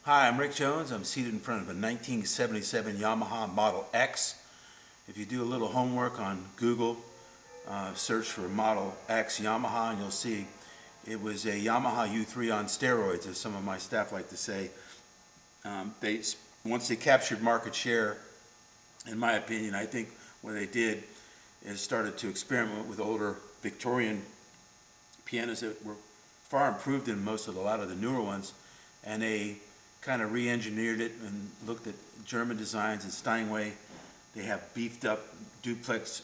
Hi, I'm Rick Jones. I'm seated in front of a 1977 Yamaha Model X. If you do a little homework on Google, search for Model X Yamaha, and you'll see it was a Yamaha U3 on steroids, as some of my staff like to say. Once they captured market share, in my opinion, I think what they did is started to experiment with older Victorian pianos that were far improved than a lot of the newer ones, and they kind of re-engineered it and looked at German designs and Steinway. They have beefed up duplex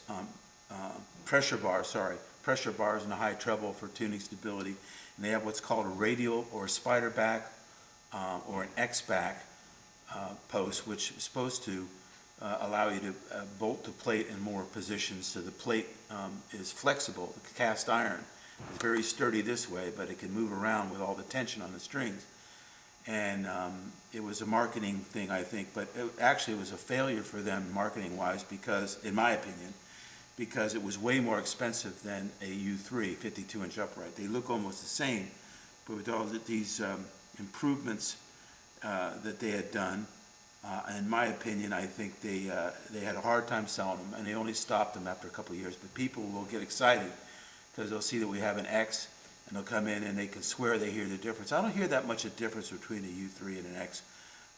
pressure bars in the high treble for tuning stability, and they have what's called a radial or a spider back or an X back post, which is supposed to allow you to bolt the plate in more positions, so the plate is flexible. The cast iron is very sturdy this way, but it can move around with all the tension on the strings. And it was a marketing thing, I think, but it was a failure for them marketing-wise because, in my opinion, because it was way more expensive than a U3 52-inch upright. They look almost the same, but with all these improvements that they had done, in my opinion, I think they had a hard time selling them, and they only stopped them after a couple of years. But people will get excited because they'll see that we have an X, and they'll come in and they can swear they hear the difference. I don't hear that much of a difference between a U3 and an X,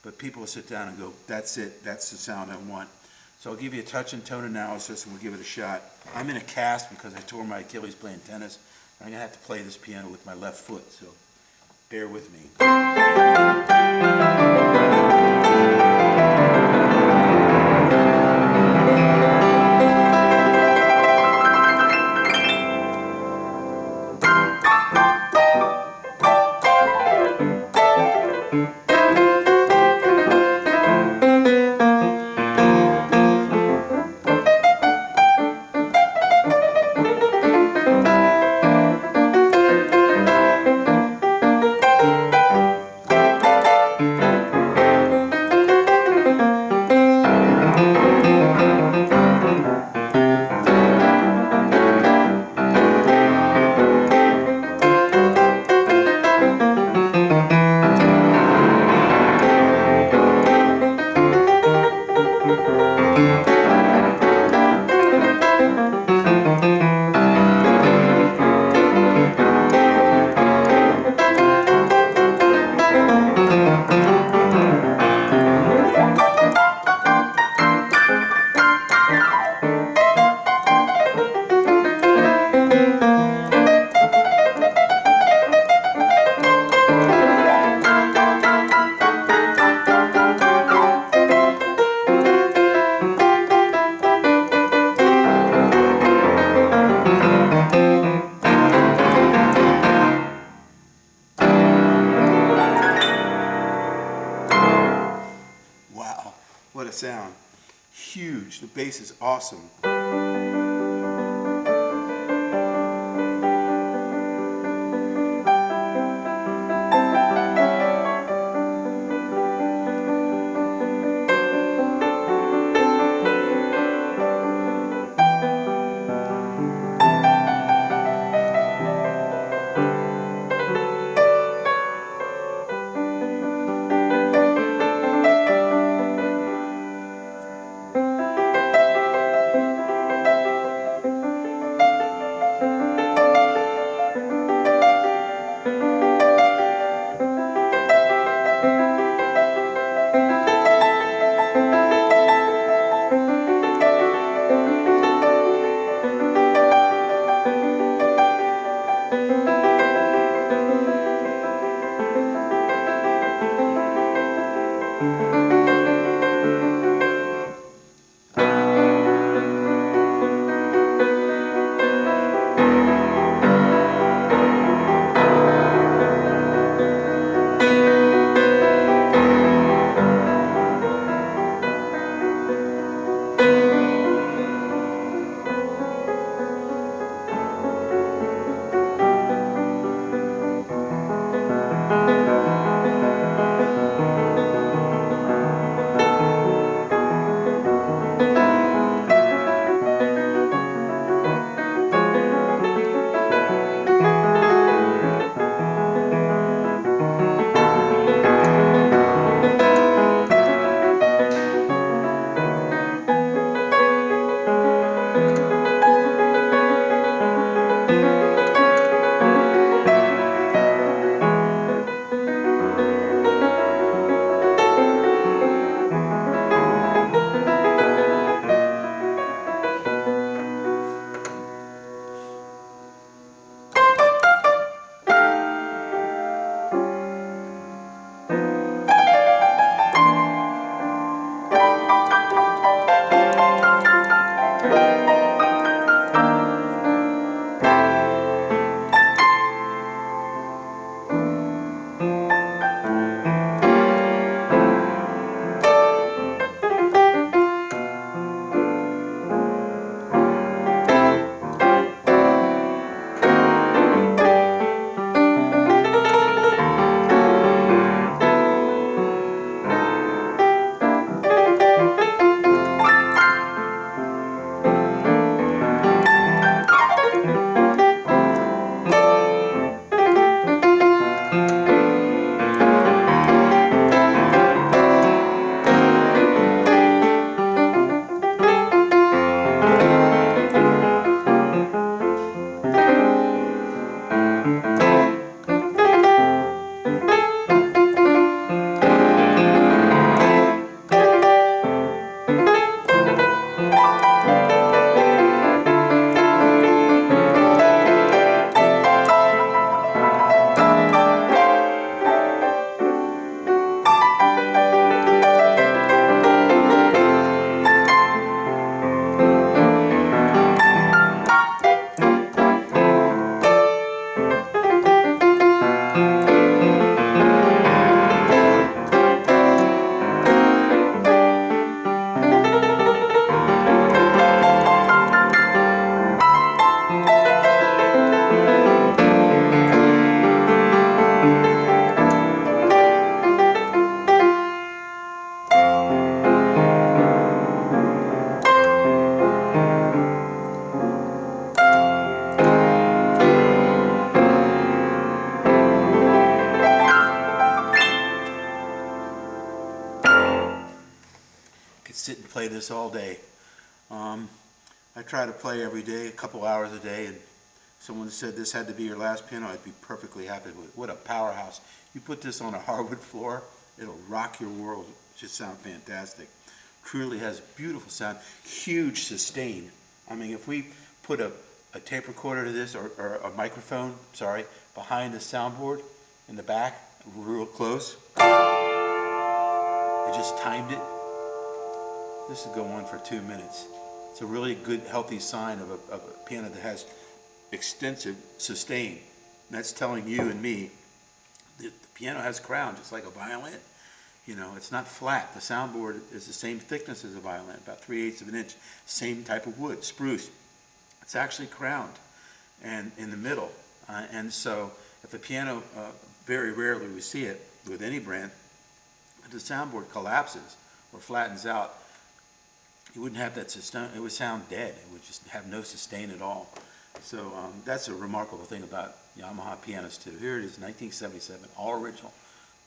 but people will sit down and go, that's it, that's the sound I want. So I'll give you a touch and tone analysis, and we'll give it a shot. I'm in a cast because I tore my Achilles playing tennis. I'm going to have to play this piano with my left foot, so bear with me. Wow, what a sound. Huge. The bass is awesome. sit and play this all day. I try to play every day, a couple hours a day, and someone said this had to be your last piano, I'd be perfectly happy with it. What a powerhouse. You put this on a hardwood floor, it'll rock your world. It just sounds fantastic. Truly has beautiful sound, huge sustain. I mean, if we put a tape recorder to this, or a microphone, sorry, behind the soundboard in the back, real close, I just timed it. This would go on for 2 minutes. It's a really good, healthy sign of a piano that has extensive sustain. And that's telling you and me that the piano has crown, just like a violin. You know, it's not flat. The soundboard is the same thickness as a violin, about 3/8 of an inch. Same type of wood, spruce. It's actually crowned and in the middle. And so if the piano, very rarely we see it with any brand, if the soundboard collapses or flattens out, you wouldn't have that sustain. It would sound dead. It would just have no sustain at all. So that's a remarkable thing about Yamaha pianos too. Here it is, 1977, all original.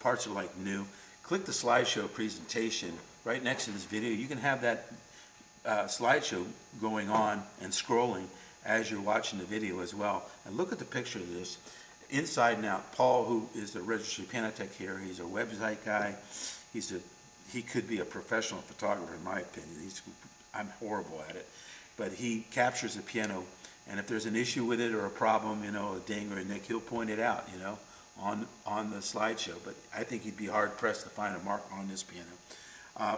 Parts are like new. Click the slideshow presentation right next to this video. You can have that slideshow going on and scrolling as you're watching the video as well. And look at the picture of this, inside and out. Paul, who is the registered piano tech here, he's a website guy. He could be a professional photographer in my opinion. I'm horrible at it, but he captures the piano, and if there's an issue with it or a problem, you know, a ding or a nick, he'll point it out, you know, on the slideshow. But I think he'd be hard pressed to find a mark on this piano.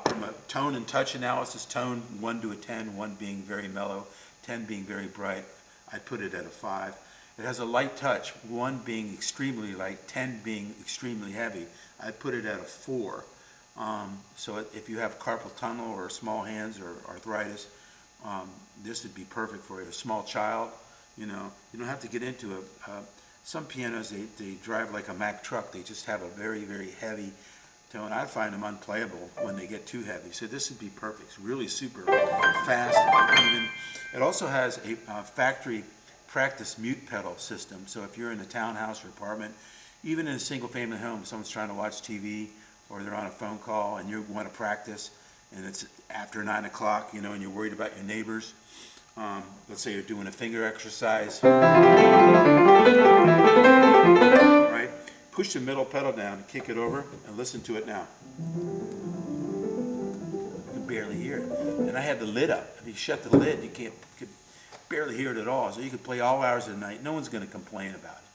From a tone and touch analysis, tone 1 to a 10, 1 being very mellow, 10 being very bright, I'd put it at a 5. It has a light touch, 1 being extremely light, 10 being extremely heavy. I'd put it at a 4. So if you have carpal tunnel or small hands or arthritis, this would be perfect for you. A small child, you know, you don't have to get into it. Some pianos, they drive like a Mack truck. They just have a very, very heavy tone. I find them unplayable when they get too heavy. So this would be perfect. It's really super fast and even. It also has a factory practice mute pedal system. So if you're in a townhouse or apartment, even in a single family home, someone's trying to watch TV or they're on a phone call and you want to practice and it's after 9 o'clock, you know, and you're worried about your neighbors. Let's say you're doing a finger exercise, right? Push the middle pedal down, kick it over, and listen to it now. You can barely hear it. And I had the lid up. If you shut the lid, you could barely hear it at all. So you could play all hours of the night. No one's going to complain about it.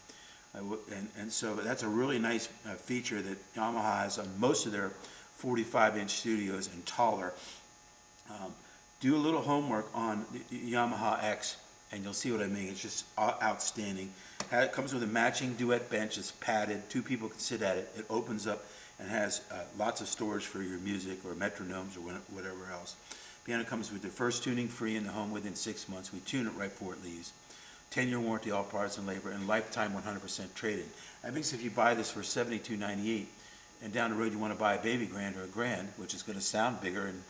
And so that's a really nice feature that Yamaha has on most of their 45-inch studios and taller. Do a little homework on the Yamaha UX, and you'll see what I mean. It's just outstanding. It comes with a matching duet bench. It's padded. 2 people can sit at it. It opens up and has lots of storage for your music or metronomes or whatever else. Piano comes with the first tuning free in the home within 6 months. We tune it right before it leaves. 10-year warranty, all parts and labor, and lifetime 100% trade-in. That means if you buy this for $72.98, and down the road you want to buy a baby grand or a grand, which is going to sound bigger and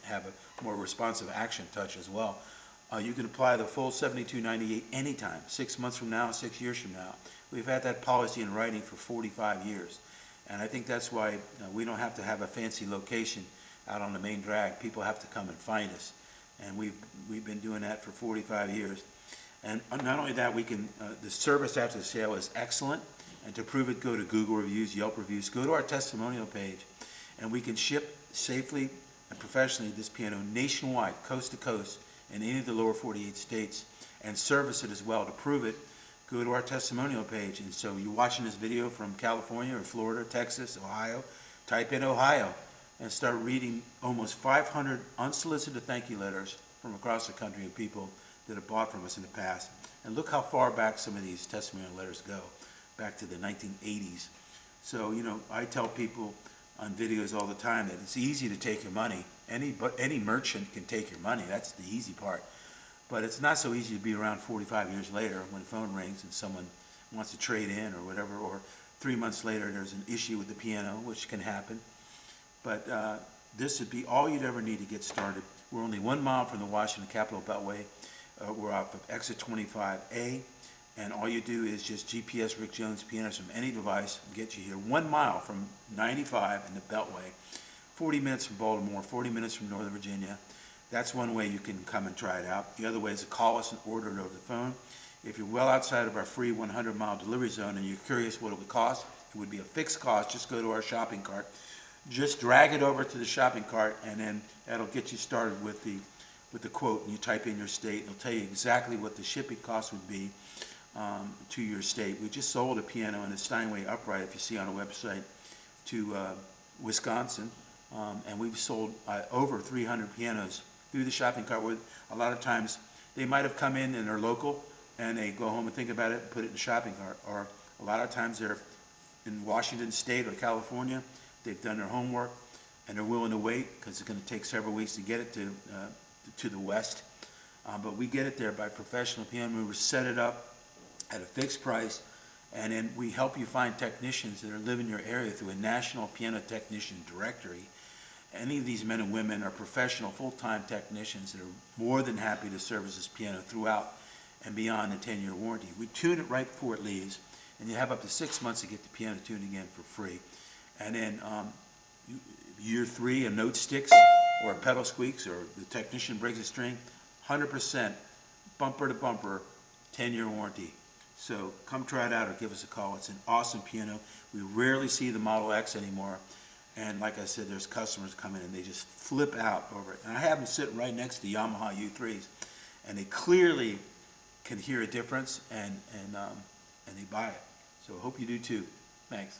have a more responsive action touch as well, you can apply the full $72.98 anytime, 6 months from now, 6 years from now. We've had that policy in writing for 45 years, and I think that's why we don't have to have a fancy location out on the main drag. People have to come and find us, and we've been doing that for 45 years. And not only that, we can the service after the sale is excellent. And to prove it, go to Google reviews, Yelp reviews, go to our testimonial page, and we can ship safely and professionally this piano nationwide, coast to coast, in any of the lower 48 states, and service it as well. To prove it, go to our testimonial page. And so you're watching this video from California or Florida, Texas, Ohio, type in Ohio, and start reading almost 500 unsolicited thank you letters from across the country of people that have bought from us in the past. And look how far back some of these testimonial letters go, back to the 1980s. So, you know, I tell people on videos all the time that it's easy to take your money. Any merchant can take your money. That's the easy part. But it's not so easy to be around 45 years later when the phone rings and someone wants to trade in or whatever, or 3 months later there's an issue with the piano, which can happen. But this would be all you'd ever need to get started. We're only 1 mile from the Washington Capitol Beltway. We're off of exit 25A, and all you do is just GPS Rick Jones pianos from any device, get you here 1 mile from 95 and the Beltway. 40 minutes from Baltimore, 40 minutes from Northern Virginia. That's one way you can come and try it out. The other way is to call us and order it over the phone. If you're well outside of our free 100-mile delivery zone and you're curious what it would cost, it would be a fixed cost. Just go to our shopping cart. Just drag it over to the shopping cart, and then that'll get you started with the quote. And you type in your state. It'll tell you exactly what the shipping cost would be to your state. We just sold a piano in a Steinway upright, if you see on our website, to Wisconsin, and we've sold over 300 pianos through the shopping cart. Where a lot of times they might have come in and they're local, and they go home and think about it and put it in the shopping cart. Or a lot of times they're in Washington State or California. They've done their homework and they're willing to wait because it's going to take several weeks to get it to the West. But we get it there by professional piano movers, set it up at a fixed price, and then we help you find technicians that are living in your area through a national piano technician directory. Any of these men and women are professional, full-time technicians that are more than happy to service this piano throughout and beyond the 10-year warranty. We tune it right before it leaves, and you have up to 6 months to get the piano tuned again for free. And then year 3, a note sticks or a pedal squeaks or the technician breaks a string, 100% bumper to bumper, 10-year warranty. So come try it out or give us a call. It's an awesome piano. We rarely see the Model X anymore. And like I said, there's customers come in and they just flip out over it. And I have them sitting right next to Yamaha U3s, and they clearly can hear a difference, and they buy it. So I hope you do too. Thanks.